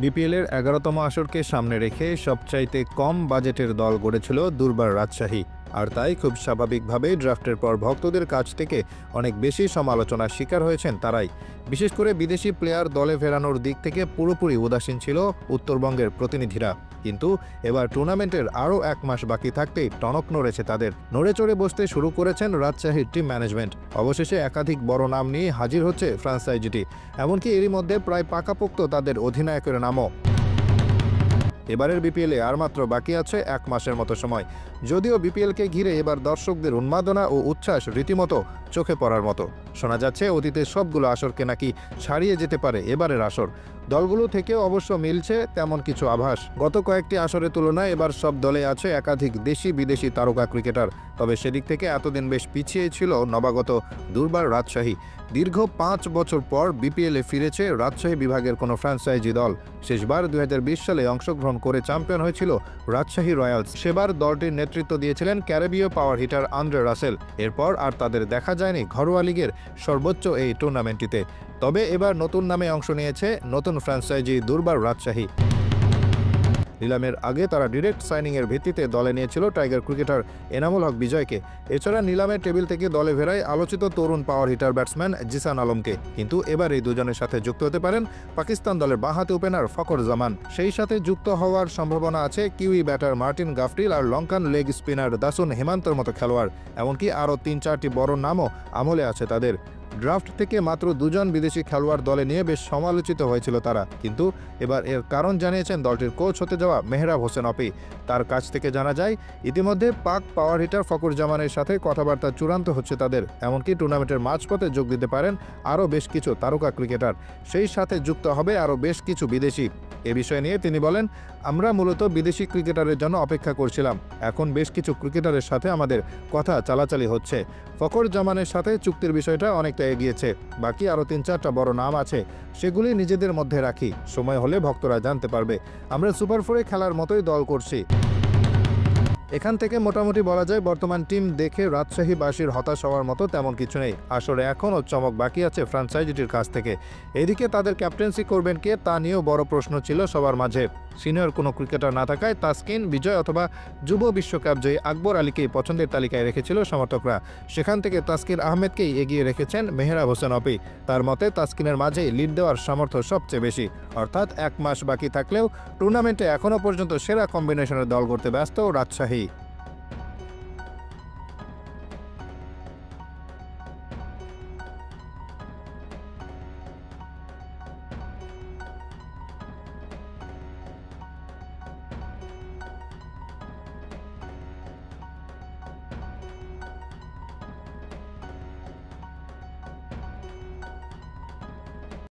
বিপিএলের ১১তম আসরকে সামনে রেখে সবচাইতে কম বাজেটের দল গড়েছিল দুর্বার রাজশাহী। আর তাই খুব স্বাভাবিকভাবেই ড্রাফটের পর ভক্তদের কাছ থেকে অনেক বেশি সমালোচনার শিকার হয়েছেন তারাই। বিশেষ করে বিদেশি প্লেয়ার দলে ফেরানোর দিক থেকে পুরোপুরি উদাসীন ছিল উত্তরবঙ্গের প্রতিনিধিরা। কিন্তু এবার টুর্নামেন্টের আরও ১ মাস বাকি থাকতেই টনক নড়েছে তাদের। নড়ে চড়ে বসতে শুরু করেছেন রাজশাহীর টিম ম্যানেজমেন্ট। অবশেষে একাধিক বড় নাম নিয়ে হাজির হচ্ছে ফ্র্যাঞ্চাইজিটি। এমনকি এরই মধ্যে প্রায় পাকাপোক্ত তাদের অধিনায়কের নামও। এবারের বিপিএলে আর মাত্র বাকি আছে ১ মাসের মতো সময়। যদিও বিপিএলকে ঘিরে এবার দর্শকদের উন্মাদনা ও উচ্ছ্বাস রীতিমতো চোখে পড়ার মতো। শোনা যাচ্ছে অতীতের সবগুলো আসরকে নাকি ছাড়িয়ে যেতে পারে এবারের আসর। দলগুলো থেকেও অবশ্য মিলছে তেমন কিছু আভাস। গত কয়েকটি আসরের তুলনায় এবার সব দলে আছে একাধিক দেশি বিদেশি তারকা ক্রিকেটার। তবে সেদিক থেকে এতদিন বেশ পিছিয়ে ছিল নবাগত দুর্বার রাজশাহী। দীর্ঘ ৫ বছর পর বিপিএলে ফিরেছে রাজশাহী বিভাগের কোনো ফ্র্যাঞ্চাইজি দল। শেষবার ২০২০ সালে অংশগ্রহণ করে চ্যাম্পিয়ন হয়েছিল রাজশাহী রয়্যালস। সেবার দলটির নেতৃত্ব দিয়েছিলেন ক্যারিবীয় পাওয়ার হিটার আন্দ্রে রাসেল। এরপর আর তাদের দেখা যায়নি ঘরোয়া লিগের সর্বোচ্চ এই টুর্নামেন্টটিতে। তবে এবার নতুন নামে অংশ নিয়েছে নতুন ফ্র্যাঞ্চাইজি দুর্বার রাজশাহী। নিলামের আগে তারা ডিরেক্ট সাইনিংয়ের ভিত্তিতে দলে নিয়েছিল টাইগার ক্রিকেটার এনামুল হক বিজয়কে। এছাড়া নিলামের টেবিল থেকে দলে ফেরায় আলোচিত তরুণ পাওয়ার হিটার ব্যাটসম্যান জিসান আলমকে। কিন্তু এবার এই দুজনের সাথে যুক্ত হতে পারেন পাকিস্তান দলের বাঁহাতি ওপেনার ফখর জামান। সেই সাথে যুক্ত হওয়ার সম্ভাবনা আছে কিউই ব্যাটার মার্টিন গাফটিল আর লঙ্কান লেগ স্পিনার দাসুন হেমান্তর মতো খেলোয়াড়। এমনকি আরও ৩-৪টি বড় নামও আমলে আছে তাদের। ড্রাফট থেকে মাত্র ২ জন বিদেশি খেলোয়াড় দলে নিয়ে বেশ সমালোচিত হয়েছিল তারা। কিন্তু এবার এর কারণ জানিয়েছেন দলটির কোচ হতে যাওয়া মেহরাব হোসেন অপি। তার কাছ থেকে জানা যায় ইতিমধ্যে পাক পাওয়ার হিটার ফখর জামানের সাথে কথাবার্তা চূড়ান্ত হচ্ছে তাদের। এমনকি টুর্নামেন্টের মাঝপথে যোগ দিতে পারেন আরও বেশ কিছু তারকা ক্রিকেটার। সেই সাথে যুক্ত হবে আরও বেশ কিছু বিদেশি। এ বিষয় নিয়ে তিনি বলেন, আমরা মূলত বিদেশি ক্রিকেটারের জন্য অপেক্ষা করছিলাম। এখন বেশ কিছু ক্রিকেটারের সাথে আমাদের কথা চালাচালি হচ্ছে। ফখর জামানের সাথে চুক্তির বিষয়টা অনেকটা এগিয়েছে। বাকি আরও ৩-৪টা বড় নাম আছে, সেগুলি নিজেদের মধ্যে রাখি। সময় হলে ভক্তরা জানতে পারবে। আমরা সুপার 4-এ খেলার মতোই দল করছি। এখান থেকে মোটামুটি বলা যায় বর্তমান টিম দেখে রাজশাহীবাসীর হতাশ হওয়ার মতো তেমন কিছু নেই। আসলে এখনও চমক বাকি আছে ফ্র্যাঞ্চাইজিটির কাছ থেকে। এদিকে তাদের ক্যাপ্টেন্সি করবেন কে তা নিয়েও বড় প্রশ্ন ছিল সবার মাঝে। সিনিয়র কোনো ক্রিকেটার না থাকায় তাসকিন, বিজয় অথবা যুব বিশ্বকাপ জয়ী আকবর আলীকেই পছন্দের তালিকায় রেখেছিল সমর্থকরা। সেখান থেকে তাসকিন আহমেদকেই এগিয়ে রেখেছেন মেহরাব হোসেন অপি। তার মতে তাসকিনের মাঝেই লিড দেওয়ার সামর্থ্য সবচেয়ে বেশি। অর্থাৎ ১ মাস বাকি থাকলেও টুর্নামেন্টে এখনও পর্যন্ত সেরা কম্বিনেশনের দল করতে ব্যস্ত রাজশাহী।